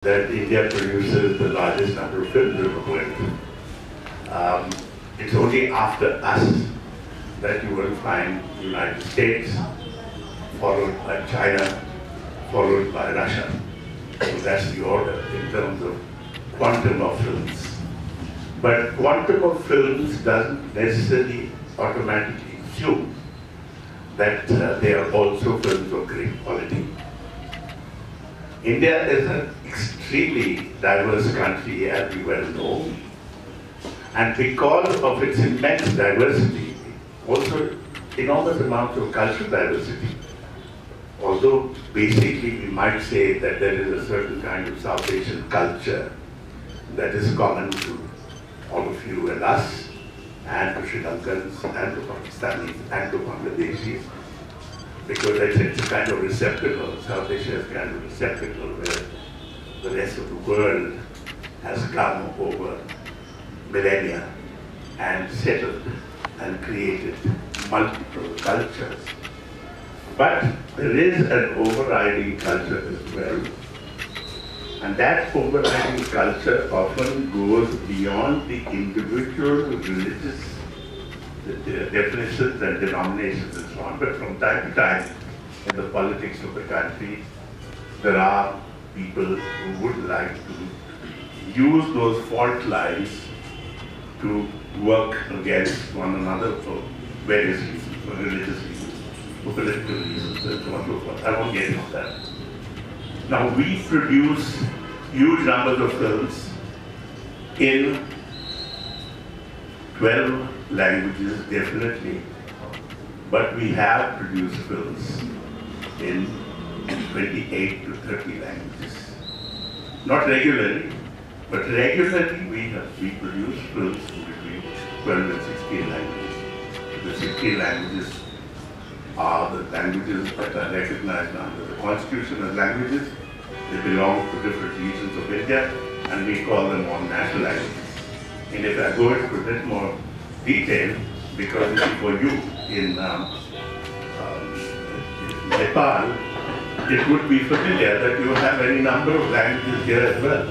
that India produces the largest number of films in the world. It's only after us that you will find the United States, followed by China, followed by Russia. So that's the order in terms of quantum of films. But quantum of films doesn't necessarily automatically assume that they are also films of great quality. India is an extremely diverse country, as we well know, and because of its immense diversity, also enormous amounts of cultural diversity. Although basically we might say that there is a certain kind of South Asian culture that is common to all of you and us, and to Sri Lankans, and to Pakistanis, and to Bangladeshis, because it's a kind of receptacle. South Asia is a kind of receptacle where the rest of the world has come over millennia and settled and created multiple cultures. But there is an overriding culture as well. And that overriding culture often goes beyond the individual religious definitions and denominations and so on. But from time to time, in the politics of the country, there are people who would like to use those fault lines to work against one another for various reasons, for religious reasons, for political reasons, and so on and so forth. I won't get into that. Now, we produce huge numbers of films in 12 languages, definitely, but we have produced films in 28 to 30 languages. Not regularly, but regularly we produce films between 12 and 16 languages. The 16 languages are the languages that are recognized under the Constitution as languages. They belong to different regions of India, and we call them all national languages. And if I go into a bit more detail, because for you in Nepal, it would be familiar that you have any number of languages here as well.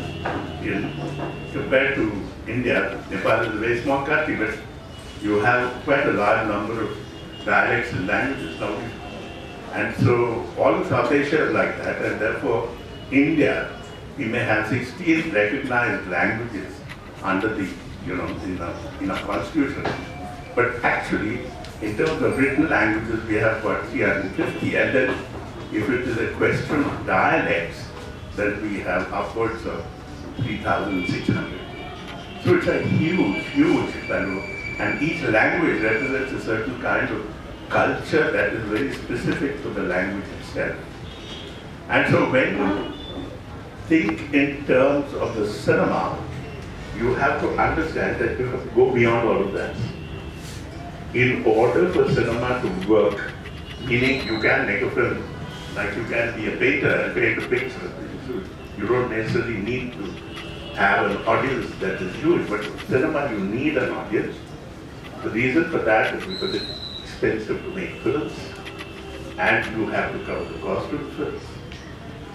Compared to India, Nepal is a very small country, but you have quite a large number of dialects and languages now. And so all of South Asia is like that, and therefore India, we may have 16 recognized languages under the, in our constitution. But actually, in terms of written languages, we have got 350, and then if it is a question of dialects, then we have upwards of 3,600. So it's a huge, huge value, and each language represents a certain kind of culture that is very specific to the language itself. And so when you think in terms of the cinema, you have to understand that you have to go beyond all of that. In order for cinema to work, meaning you can make a film, like you can be a painter and paint a picture. You don't necessarily need to have an audience that is huge, but cinema you need an audience. The reason for that is because it's expensive to make films, and you have to cover the cost of films.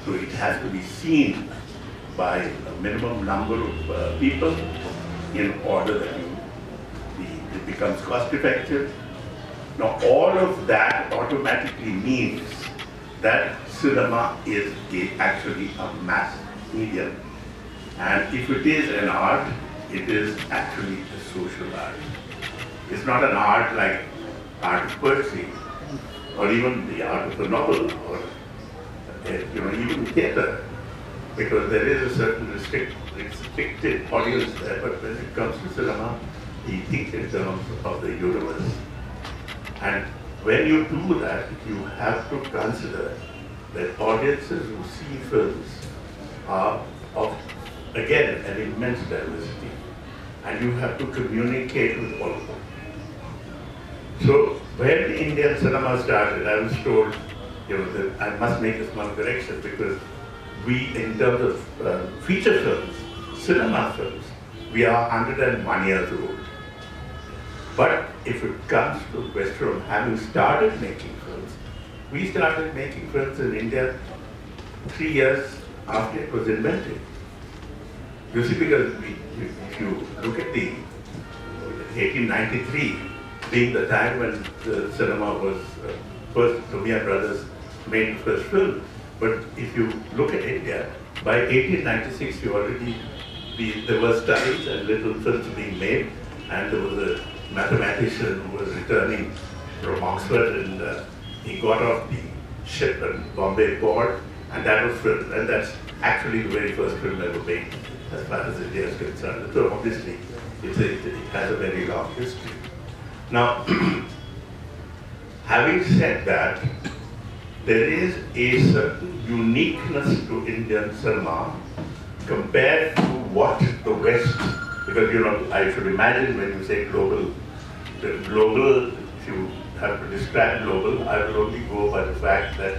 So it has to be seen by a minimum number of people in order that it becomes cost effective. Now all of that automatically means that cinema is actually a mass medium. And if it is an art, it is actually a social art. It's not an art like art of poetry, or even the art of the novel, or even theatre, because there is a certain restricted audience there. But when it comes to cinema, we think in terms of the universe. And when you do that, you have to consider that audiences who see films are of, again, an immense diversity, and you have to communicate with all of them. So when Indian cinema started, I was told, that I must make a small correction, because we, in terms of feature films, cinema films, we are 101 years old. But if it comes to the question of having started making films, we started making films in India 3 years after it was invented. You see, because if you look at the 1893 being the time when the cinema was first, Lumia brothers made the first film. But if you look at India, by 1896 there were studies and little films being made, and there was a mathematician who was returning from Oxford, and he got off the ship at Bombay port, and that was filmed, and that's actually the very first film ever made as far as India is concerned. So obviously it has a very long history. Now, having said that, there is a certain uniqueness to Indian cinema compared to what the West, because I should imagine when you say global, if you have to describe global, I will only go by the fact that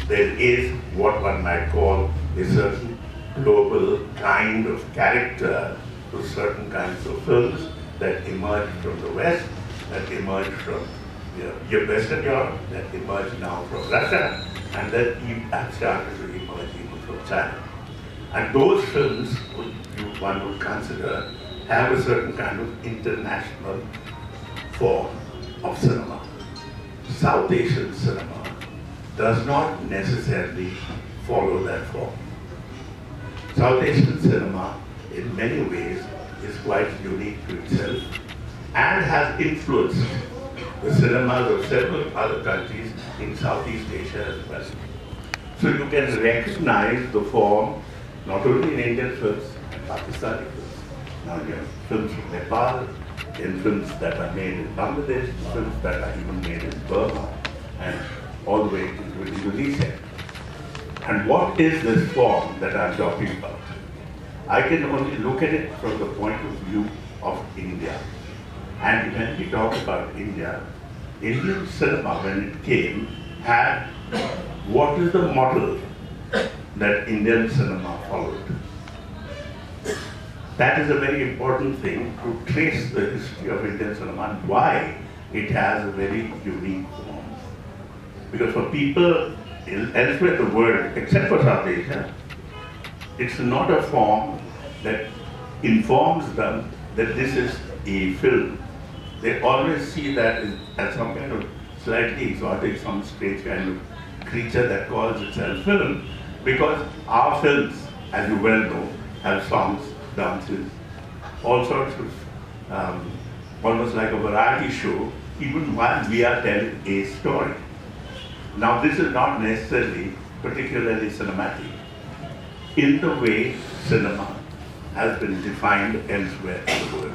there is what one might call a certain global kind of character to certain kinds of films that emerge from the West, that emerge from Western Europe, that emerge now from Russia, and that have started to emerge even from China. And those films, one would consider, have a certain kind of international form of cinema. South Asian cinema does not necessarily follow that form. South Asian cinema, in many ways, is quite unique to itself and has influenced the cinemas of several other countries in Southeast Asia as well. So you can recognize the form not only in Indian films and Pakistani films. Now you have films from Nepal, in films that are made in Bangladesh, films that are even made in Burma, and all the way into Indonesia. And what is this form that I'm talking about? I can only look at it from the point of view of India. And when we talk about India, Indian cinema, when it came, had what is the model that Indian cinema followed. That is a very important thing to trace the history of Indian cinema and why it has a very unique form. Because for people elsewhere in the world, except for South Asia, it's not a form that informs them that this is a film. They always see that as some kind of slightly exotic, some strange kind of creature that calls itself film, because our films, as you well know, have songs, dances, all sorts of, almost like a variety show, even while we are telling a story. Now, this is not necessarily particularly cinematic in the way cinema has been defined elsewhere in the world.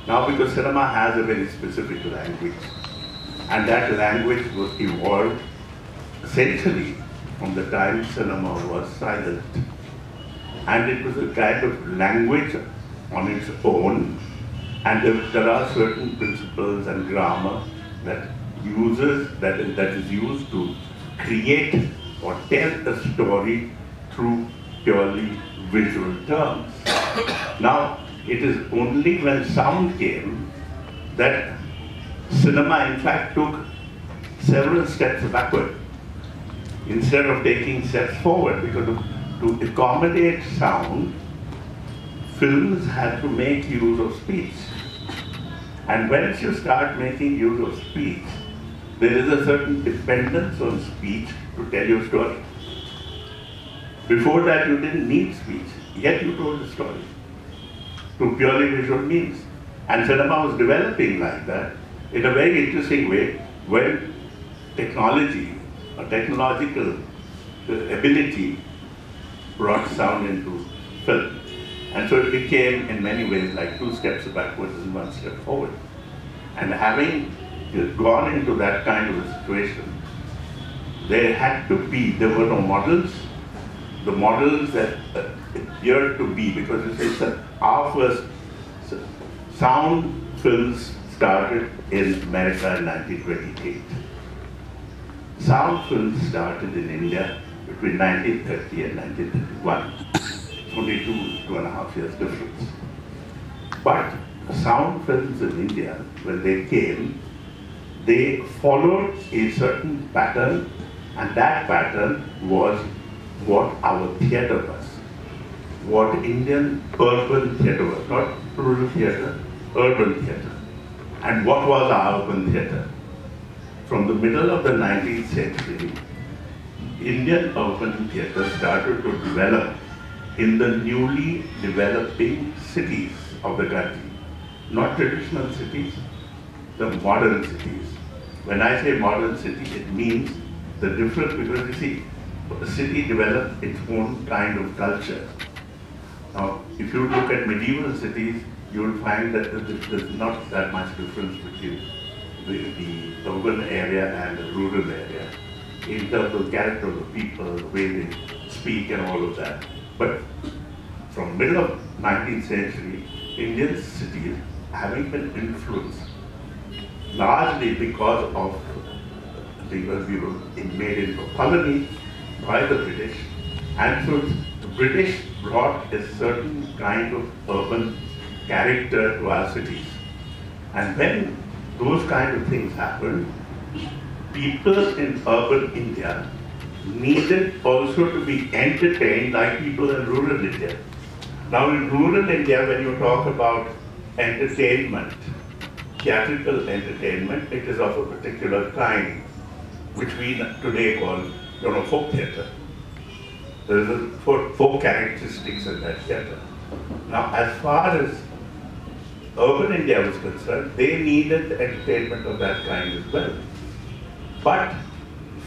Now, because cinema has a very specific language, and that language was evolved essentially from the time cinema was silent. And it was a kind of language on its own, and there are certain principles and grammar that is used to create or tell a story through purely visual terms. Now, it is only when sound came that cinema in fact took several steps backward instead of taking steps forward, because to accommodate sound, films had to make use of speech. And once you start making use of speech, there is a certain dependence on speech to tell your story. Before that, you didn't need speech, yet you told the story through purely visual means. And cinema was developing like that in a very interesting way when technology or technological ability brought sound into film. And so it became, in many ways, like two steps backwards and one step forward. And having gone into that kind of a situation, there were no models. The models that appeared to be, because this is our first sound films started in America in 1928. Sound films started in India between 1930 and 1931. Only two and a half years difference. But sound films in India, when they came, they followed a certain pattern, and that pattern was what our theatre was, what Indian urban theatre was, not rural theatre, urban theatre. And what was our urban theatre? From the middle of the 19th century, Indian urban theatre started to develop in the newly developing cities of the country. Not traditional cities, the modern cities. When I say modern city, it means the difference, because you see, the city developed its own kind of culture. Now, if you look at medieval cities, you will find that there's not that much difference between the urban area and the rural area in terms of character of the people, the way they speak and all of that. But from middle of 19th century, Indian cities having been influenced largely because of we were made into a colony by the British, and so the British brought a certain kind of urban character to our cities. And when those kind of things happened, people in urban India needed also to be entertained like people in rural India. Now in rural India, when you talk about entertainment, theatrical entertainment, it is of a particular kind, which we today call, folk theatre. There is a folk characteristics in that theatre. Now, as far as urban India was concerned, they needed entertainment of that kind as well. But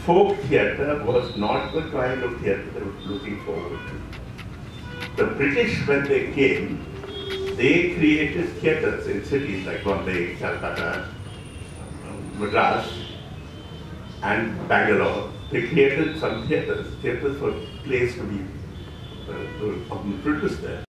folk theatre was not the kind of theatre they were looking forward to. The British, when they came, they created theatres in cities like Bombay, Calcutta, Madras, and Bangalore. They created some theatres. Theatres were placed to be produced there.